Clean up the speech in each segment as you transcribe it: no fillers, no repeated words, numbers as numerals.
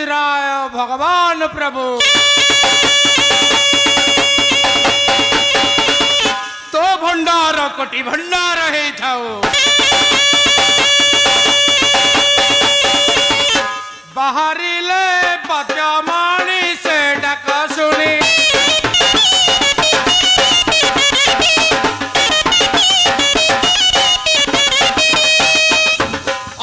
मंदिराय भगवान प्रभु तो भंडार कोटि भंडार है थाओ बाहरिले पद्यमाणी से डाक शुणी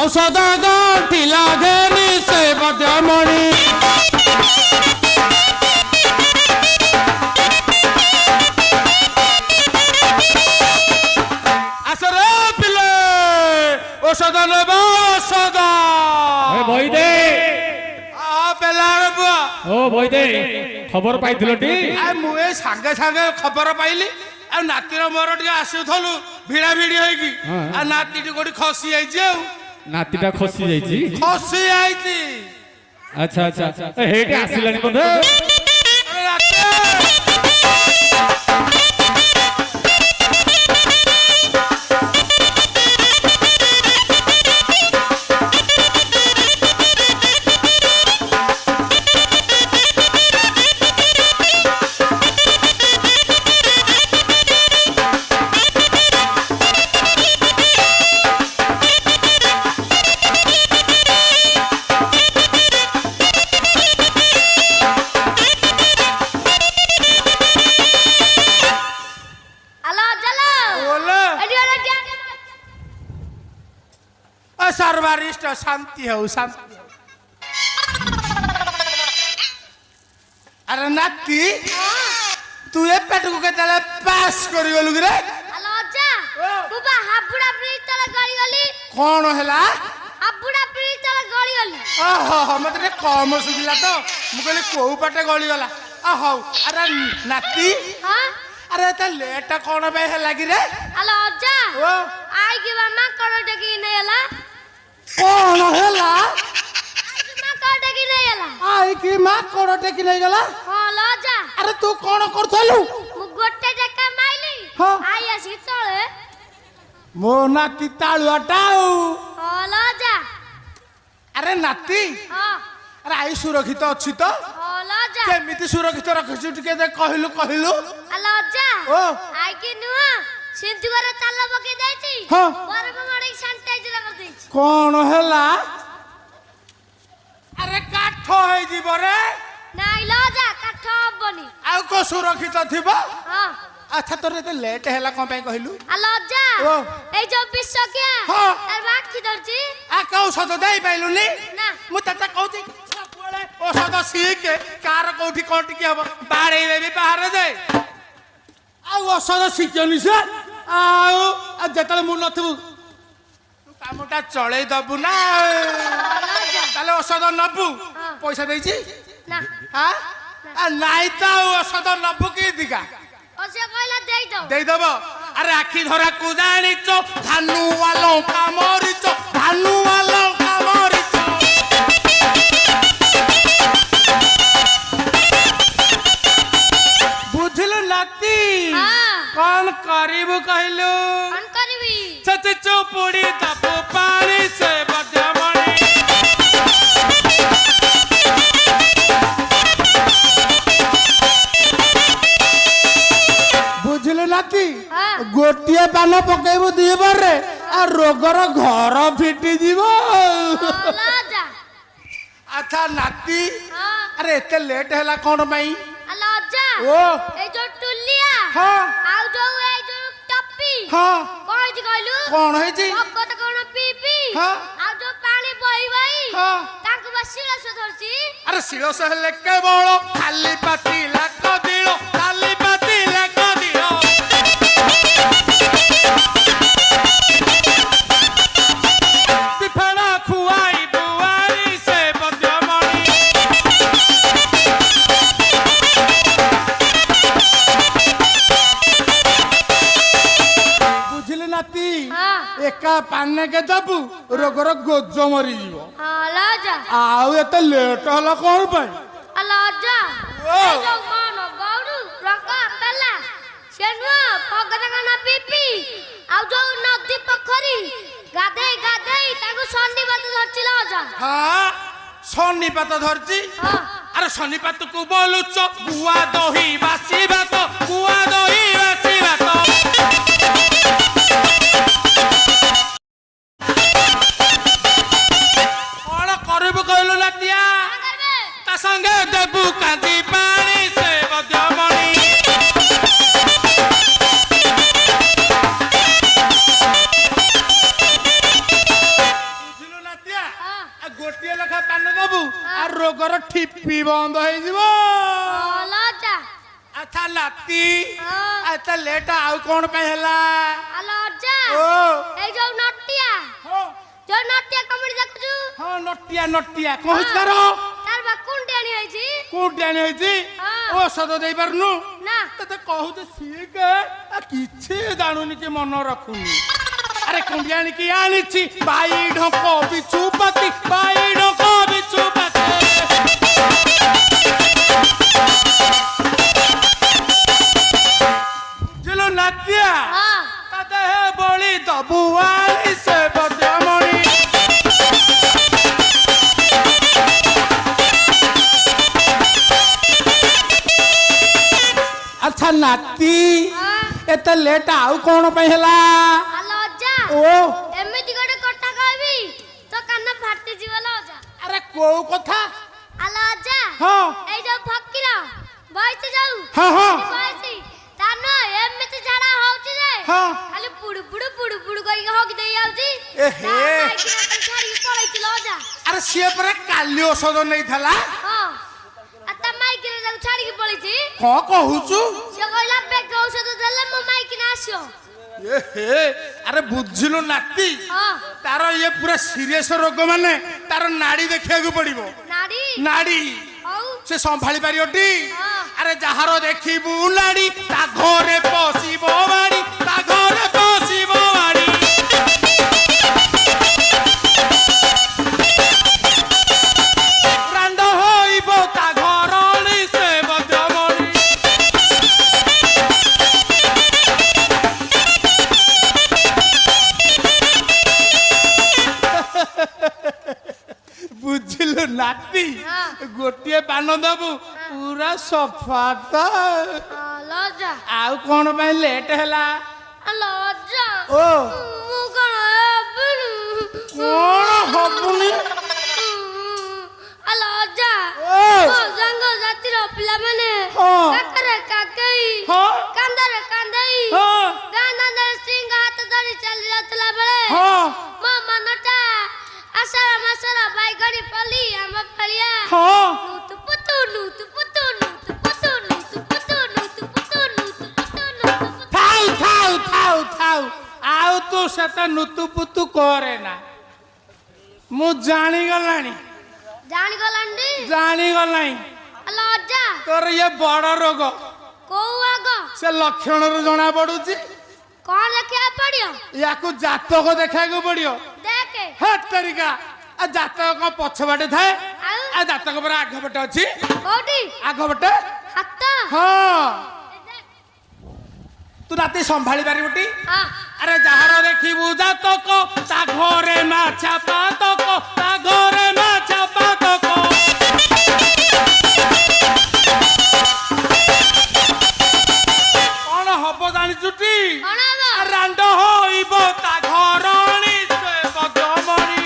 औषध गांठी लागेनी से पद्यमाणी आसरे पिले औषध नेबा औषध भई दे ओ भई दे खबर पाइथिलटी आ मुए सांगे सांगे खबर पाइली आ नातीर मोर टिके आसुथलु भिड़ा भिड़ी होई आ नातीटी कोठी खसी जाईची आ नातीटा खसी जाईची खसी जाईची अच्छा अच्छा हेटी आसिलानी बंधु अरे नाती सर्वरिष्ट शांति हो शांति अरे नाती तू ए पेट को केतले पास करी गलु रे हेलो अज्जा बुबा हाबुडा ब्रिज तले गली गली कोन हैला हाबुडा ब्रिज तले गली गली ओहो मते कम सुगिला तो मु कहली कोउ पाटे गली गला ओहो अरे नाती हां अरे त लेट कोन बे हैला कि रे हेलो अज्जा ओ आई की मामा करोटे की नहीं हला कोन हैला मामा करोटे की नहीं हला आई की मां करोटे की नहीं गला हां लो अज्जा अरे तू कोन करथलु मु गोटे टका माइली हां आई आसी तळे मो नाती ताळुआटाऊ हां लो अज्जा अरे नाती हां अरे आई सुरक्षित अछि तो हां लो अज्जा केमिति सुरक्षित रखछु टिके दे कहलु हेलो अज्जा ओ आई की नुआ सिंधुवर ताला बके देछि हां बरफ मडे सैनिटाइजर कर देछि कोन हैला अरे काठ होई जीव रे नाइ लो अज्जा काठ हबनी आ को सुरक्षित थिबो हां अच्छा तोरे ते लेट हैला कोन पे कहलु हेलो अज्जा ओ ए जो विश्व के हां तार बाकी दर्जी आ का औषध देई पाइलुनी ना मु तता कहती सबले औषध सीख कार कोठी कोठी के हबो बाड़े भी बाहर दे आ औषध सीखनी से आ जतले मु नथबु तू कामटा चळै दबु ना ताले औषध नबु पैसा देइची ना हां आ नाइ त औषध नबु की दिगा ओसे कहला देई दो देई दबो अरे आखी धरा कुदाणी चो धानु वालो कामरी चो धानु वालो कामरी चो बुझल नाती हां कौन करीबु कहलु कौन करबी सच चुपुड़ी तपु पानी से बदमणी बुझल नाती हां गोटिए पान पकेबु दिबर रे आ रोगर घर फिटी जीवो लाजा अच्छा नाती हां अरे एते लेट हैला कोन पई लाजा ओ ए जो टुलिया हां आउ जो ए जो टप्पी हां कोइ जी कहलु कोन होई जी भगत कोन पीपी हां आउ जो पानी बही बही हां तांको बसिला से धरची अरे सिलो से हेले केवल खाली पाती लाक दिलो खाली पाती लाक दिलो पिफड़ा खुआई बुआरी से बदमणी बुझिल नाती हां एका पाने के दबु रोगर गोज मरी जीवो हां लाजा आउ एते लेट हला कोन पई लाजा ओ ए जो मानो गौडू रका पेला सेनुआ भगत कोन पीपी आउ जो नदी पोखरी गाधे गाधे ताको संडी बात धरची लाजा हाँ শনিপাত ধরছি ହଁ আরে শনিপাতକୁ বলুছ গুয়া দহি বাসি ভাত গুয়া দহি বাসি ভাত কଣ କରିବୁ କହିଲୁ ନାତିଆ କ'ଣ କରିବେ ତା ସଙ୍ଗେ ଦେବୁ କାନ୍ଦି ପାଣି ସେ ବଦ୍ୟମଣି ବୁଝିଲୁ ନାତିଆ ହଁ ଆଉ ଗୋଟିଏ ଲେଖା ପାନ ଦବୁ ଆଉ ରୋଗର ଠିପି ବନ୍ଦ ହେଇଯିବ ଭଲ ଅଜା ଆଚ୍ଛା ନାତି ହଁ ଏତେ ଲେଟ୍ ଆଉ କଣ ପାଇଁ ହେଲା ଆଲୋ ଅଜା ଓ ଏଇ ଯୋଉ ନଟିଆ ହଁ ଯୋଉ ନଟିଆ କମେଡି ଦେଖୁଛୁ ହଁ ନଟିଆ ନଟିଆ କଣ ହେଇଛି ତାର ତାର ବା କୁଣ୍ଡି ଆଣି ହେଇଛି କୋଉଠି ଆଣି ହେଇଛି ହଁ। ଔଷଧ ଦେଇପାରୁନୁ ନା ତତେ କହୁଛି ସିଏ କିଛି ଜାଣୁନି କି ମନ ରଖୁନି ଆରେ କୁଣ୍ଡି ଆଣିକି ଆଣିଛି ବାଇ ଢଙ୍କ ବିଛୁପାତି ବାଇ ଢଙ୍କ ବିଛୁପାତି ବୁଝିଲୁ ନାତିଆ ହଁ ତା ଦେହ ବଳି ଦବୁ ଆଣି ସେ ବଦ୍ୟମଣି ଆଚ୍ଛା ନାତି ହଁ ଏତେ ଲେଟ୍ ଆଉ କଣ ପାଇଁ ହେଲା ଆଲୋ ଅଜା ଓ ଏମିତି ଗୋଟେ କଥା କହିବି ତୋ କାନ ଫାଟିଯିବ ଲୋ ଅଜା ଆରେ କୋଉ କଥା ଆଲୋ ଅଜା ହଁ ଏଇ ଯୋଉ ଫକୀର ବଇଛି ଯୋଉ ହଁ ହଁ ବଇଛି ତା ନୁହଁ ଏମିତି ଝାଡା ହଉଛି ଯେ ହଁ ଖାଲି ପୁଡୁ ପୁଡୁ କରିକି ହଗି ଦେଇ ଯାଉଛି ଏହେ। ତା ମାଇକିନା ତାକୁ ଛାଡିକି ପଳେଇଛି ଲୋ ଅଜା ଆରେ ସିଏ ପରା କାଲି ଔଷଧ ନେଇଥିଲା ହଁ ଆଉ ତା ମାଇକିନା ତାକୁ ଛାଡିକି ପଳେଇଛି କଣ କହୁଛୁ ସେ କହିଲା ବେଗ ଔଷଧ ଦେଲେ ମୋ ମାଇକିନା ଆସିବ ଏହେ ଆରେ ବୁଝିଲୁ ନାତି ହଁ ତାର ଇଏ ପୁରା ସିରିୟସ ରୋଗ ମାନେ ତାର ନାଡି ଦେଖିବାକୁ ପଡିବ ନାଡି ନାଡି ହଉ ସେ ସମ୍ଭାଳି ପାରିବଟି ହଁ। ଆରେ ଯାହାର ଦେଖିବୁ ନାଡି ତା ଘରେ ପଶିବ ମାଡି ତା ଘରେ ପଶିବ ମାଡି ରାଣ୍ଡ ହୋଇବ ତା ଘରଣୀ ସେ ବଦ୍ୟମଣି ବୁଝିଲୁ ନାତି ହଁ। ଗୋଟିଏ ପାନ ଦବୁ ପୁରା ସଫା ତ ଲୋ ଅଜା ଆଉ କଣ ପାଇଁ ଲେଟ୍ ହେଲା ଆଲୋ ଅଜା ଓ ମୁଁ କଣ ହେବିନି କଣ ହବୁନି ଆଲୋ ଅଜା ଓ ମୋ ସାଙ୍ଗ ସାଥିର ପିଲାମାନେ ହଁ। କାକରେ କାକେଇ ହଁ କାନ୍ଦାରେ କାନ୍ଦେଇ ହଁ ଗାଁ ଦାଣ୍ଡରେ ସିଂହ ହାତ ଧରି ଚାଲି ଯାଉଥିଲା ବେଳେ ହଁ ମୋ ମନଟା ଆଷାଢ଼ ମାସର ବାଇଗଣି ପଲି ଆମ ଫଳିଆ ହଁ ନୁତୁ ପୁତୁ ନୁତୁ ପୁତୁ ନୁତୁ ପୁତୁ ନୁତୁ ପୁତୁ ନୁତୁ ପୁତୁ ନୁତୁ ପୁତୁ ନୁତୁ ପୁତୁ ଥାଉ ଥାଉ ଥାଉ ଥାଉ ଆଉ ତୁ ସେତେ ନୁତୁ ପୁତୁ କରେ ନା ମୁଁ ଜାଣିଗଲାଣି ଜାଣିଗଲାଣି ଆଲୋ ଅଜା ତୋର ଇଏ ବଡ ରୋଗ କୋଉ ଆଗ ସେ ଲକ୍ଷଣରୁ ଜଣା ପଡୁଛି କଣ ଦେଖିବାକୁ ପଡିବ ୟାକୁ ଜାତକ ଦେଖିବାକୁ ପଡିବ ଦେଖେ ହେ ତରିକା ଆ ଜାତକ କଣ ପଛ ବାଟେ ଥାଏ ଆଉ ଆ ଜାତକ ପରା ଆଗ ପଟେ ଅଛି କୋଉଠି ଆଗ ପଟେ ହାତ ହଁ ଏ ଦେଖ। ତୁ ରାତି ସମ୍ଭାଳି ପାରିବୁଟି ହଁ ଆରେ ଯାହାର ଦେଖିବୁ ଜାତକ ତା ଘରେ ମାଛା ପାତକ ତା ଘରେ ମାଛା ପାତକ କଣ ହବ ଜାଣିଛୁଟି କଣ ହବ ରାଣ୍ଡ ହୋଇବ ତା ଘରଣୀ ସେ ବଦ୍ୟମଣି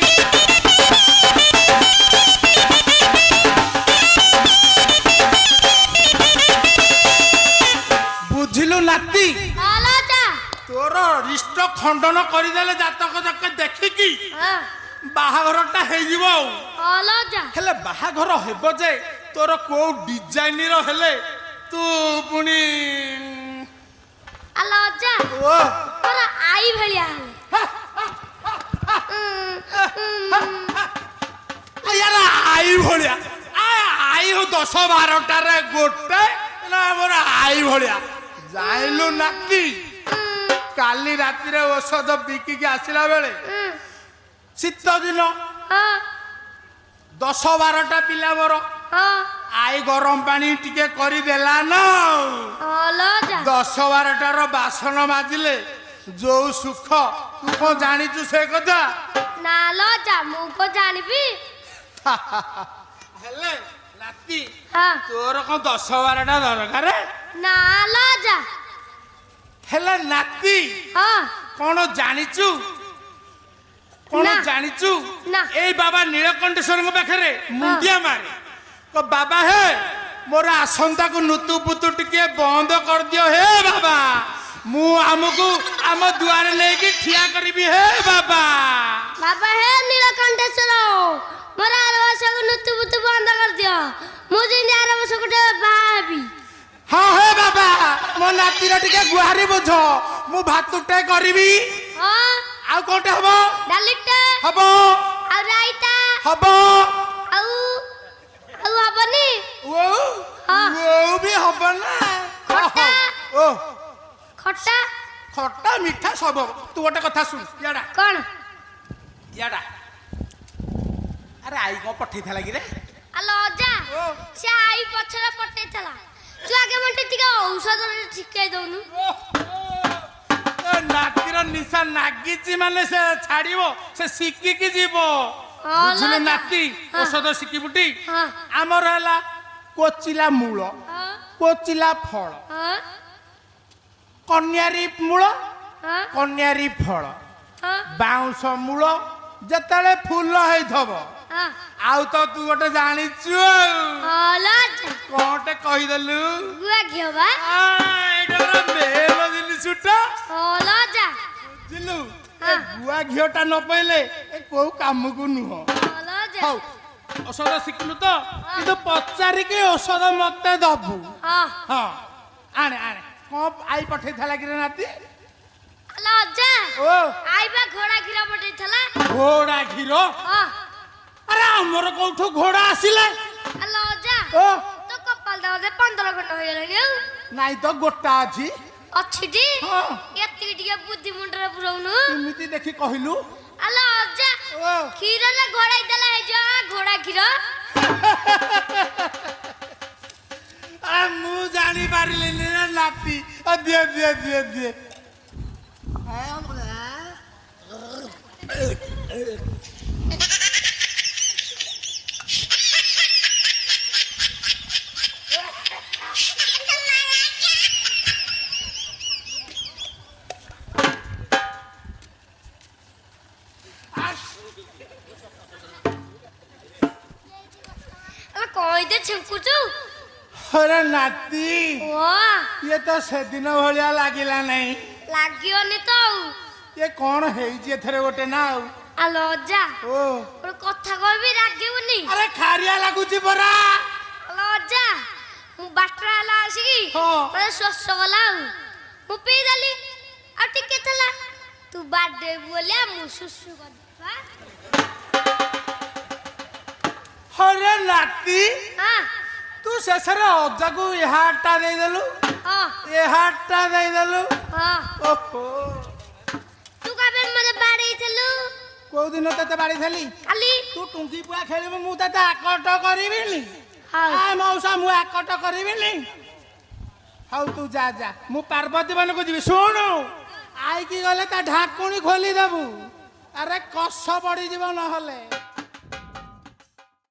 ବୁଝିଲୁ ନାତି ଆଲୋ ଅଜା ତୋର ରିଷ୍ଟ ଖଣ୍ଡନ କରିଦେଲେ ଜାତକ ଯାକ ଦେଖିକି ହଁ ବାହାଘରଟା ହେଇଯିବ ଆଉ ଆଲୋ ଅଜା ହେଲେ ବାହାଘର ହେବ ଯେ ତୋର କୋଉ ଡିଜାଇନର ହେଲେ ତୁ ପୁଣି ଆଲୋ ଅଜା ଓ ମୋର ଆଇ ଭଳିଆ ହେଲେ ୟାର ଆଇ ଭଳିଆ ଆଇ 10-12ଟାରେ ଗୋଟେ ନା ଆମର ଆଇ ଭଳିଆ ଜାଇଲୁ ନାତି କାଲି ରାତିରେ ଔଷଧ ବିକିକି ଆସିଲା ବେଳେ ଶୀତ ଦିନ ହଁ 10-12ଟା ପିଲା ମୋର ହଁ ଆଇ ଗରମ ପାଣି ଟିକେ କରିଦେଲା ନା ଆଲୋ ଅଜା 10-12ଟାର ବାସନ ମାଜିଲେ ଯୋଉ ସୁଖ ତୁ କଣ ଜାଣିଛୁ ସେ କଥା ନା ଲୋ ଅଜା ମୁଁ କଣ ଜାଣିବି ହେଲେ ନାତି ହଁ ତୋର କଣ 10-12ଟା ଦରକାର? ନା ଲୋ ଅଜା ହେଲେ ନାତି ହଁ କଣ ଜାଣିଛୁ? କଣ ନା। ଜାଣିଛୁ? ନା। ଏଇ ବାବା ନୀଳକଣ୍ଠେଶ୍ୱରଙ୍କ ପାଖରେ ମୁଣ୍ଡିଆ ମାରେ କ ବାବା ହେ ମୋର ଆସନ୍ତାକୁ ନୁତୁ ପୁତୁ ଟିକେ ବନ୍ଦ କରିଦିଅ ହେ ବାବା, ମୁଁ ଆମକୁ ଆମ ଦୁଆରେ ନେଇକି ଠିଆ କରିବି ହେ ବାବା। ବାବା ହେ ନୀଳକଣ୍ଠେଶ୍ୱର ମୋର ଆର ବର୍ଷକୁ ନୁତୁ ପୁତୁ ବନ୍ଦ କରିଦିଅ, ମୁଁ ଯେମିତି ଆର ବର୍ଷ ଗୋଟେ ବାହା ହେବି। ହଁ ହେ ବାବା ମୋ ନାତିର ଟିକେ ଗୁହାରି ବୁଝ, ମୁଁ ଭାତୁଟେ କରିବି। ହଁ ଆଉ କୋଉଟେ ହବ? ଡାଲିଟେ ହବ ଆଉ ରାଇତା ହବ ଆଉ ଆଉ ହବନି ଓଉ ହଁ। ଓଉ ବି ହବ ନା। ଖଟା। ଓ ଖଟା ଖଟା ମିଠା ସବୁ ହବ। ତୁ ଗୋଟେ କଥା ଶୁଣ ଇଆଡା କଣ? ଇଆଡା। ଆରେ ଆଇ କଣ ପଠେଇଥିଲା କି ରେ? ଆଲୋ ଅଜା ଓ। ସେ ଆଇ ପଛରେ ପଟେଇଥିଲା, ତୁ ଆଗେ ମତେ ଟିକେ ଔଷଧ ଠିକେଇ ଦଉନୁ। ନାତିର ନିଶା ନାଗିଛି ମାନେ ସେ ଛାଡିବ, ସେ ଶିଖିକି ଯିବ। ହଁ ବୁଝିଲୁ ଲୋ ନାତି? ହଁ। ଔଷଧ ଶିଖିବୁଟି? ହଁ ଆମର ହେଲା କୋଚିଲା ମୂଳ, ହଁ କୋଚିଲା ଫଳ, ହଁ କନ୍ୟାରୀ ମୂଳ, ହଁ କନ୍ୟାରୀ ଫଳ, ହଁ ବାଉଁଶ ମୂଳ ଯେତେବେଳେ ଫୁଲ ହେଇଥବ। ହଁ ଆଉ ତ ତୁ ଗୋଟେ ଜାଣିଛୁ ଆଉ ହଁ ଲୋ ଅଜା କଣଟେ କହିଦେଲୁ? ଗୁଆ ଘିଅ ବା। ଏଇଟା ପରା ମେଲ ଜିନିଷଟା। ହଁ ଲୋ ଅଜା ବୁଝିଲୁ? ଏ ହଁ। ଗୁଆ ଘିଅଟା ନ ପାଇଲେ ଏ କୋଉ କାମକୁ ନୁହଁ। ହଁ ଲୋ ଅଜା ହଉ ଔଷଧ ଶିଖିଲୁ ତ, କିନ୍ତୁ ପଚାରିକି ଔଷଧ ମତେ ଦବୁ। ହଁ ହଁ ଆଣେ ଆଣେ। କଣ ଆଇ ପଠେଇଥିଲା କି ରେ ନାତି? ଆଲୋ ଅଜା ଓ ଆଇ ବା ଘୋଡ଼ା କ୍ଷୀର ପଟେଇଥିଲା। ଘୋଡ଼ା କ୍ଷୀର? ହଁ ଆରେ ଆମର କୋଉଠୁ ଘୋଡ଼ା ଆସିଲା? ଆଲୋ ଅଜା ଓ ତ କପାଳ ଟା ବୋଧେ 15 ଖଣ୍ଡ ହେଇଗଲାଣି। ଆଉ ନାଇଁ ତ ଗୋଟା ଅଛି। ଅଛି ଟି? ହଁ ଏତିକି ଟିକେ ବୁଦ୍ଧି ମୁଣ୍ଡରେ ପୁରଉନୁ। କେମିତି ଦେଖି କହିଲୁ? ଆଲୋ ଅଜା ଓ କ୍ଷୀରରେ ଘୋଡ଼ାଇ ଦେଲେ ହେଇଯିବ ଘୋଡ଼ା କ୍ଷୀର। ଆ ମୁଁ ଜାଣି ପାରିଲିନି ରେ ନାତି। ଦିଏ ଦିଏ ଦିଏ ଦିଏ। ଆଲୋ କଇଦେ ଛିଙ୍କୁଛୁ। अरे नाती ଓ ये तो सेदिन भलिया लागिला नहीं। ଲାଗିବନି ତ ଆଉ। ये कौन ହେଇଛି ଏଥରେ ଗୋଟେ ନା ଆଉ। ଆଲୋ ଅଜା ଓ ଗୋଟେ କଥା କହିବି ରାଗିବୁନି? ଆରେ ଖାରିଆ ଲାଗୁଛି ପରା। ଆଲୋ ଅଜା ମୁଁ ବାଟରେ ହେଲା ଆସିକି ହଁ। ମୋତେ ଶୋଷ କଲା, ଆଉ ମୁଁ ପିଇଦେଲି, ଆଉ ଟିକେ ଥିଲା ତୁ ବାଡେଇବୁ ବୋଲି ମୁଁ ସୁସୁ କରିଦେବା। अरे नाती ହଁ तू शेषରେ ଅଜାକୁ ଏ ହାଟଟା ଦେଇଦେଲୁ, ହଁ ଏ ହାଟଟା ଦେଇଦେଲୁ। ହଁ ଓହୋ ତୁ କେବେ ମୋତେ ବାଡେଇଥିଲୁ? କୋଉ ଦିନ ତତେ ବାଡିଥିଲି? କାଲି। ତୁ ଟୁଙ୍ଗି ପୁଆ ଖେଳିବୁ ମୁଁ ତତେ ଆକଟ କରିବିନି? ହଉ ଆ ମଉସା ମୁଁ ଆକଟ କରିବିନି? ହଉ ତୁ ଯା ଯା, ମୁଁ ପାର୍ବତୀ ମାନଙ୍କୁ ଯିବି। ଶୁଣୁ ଆଇକି ଗଲେ ତା ଢାକୁଣି ଖୋଲିଦେବୁ, ଆରେ କଷ ପଡିଯିବ ନହେଲେ।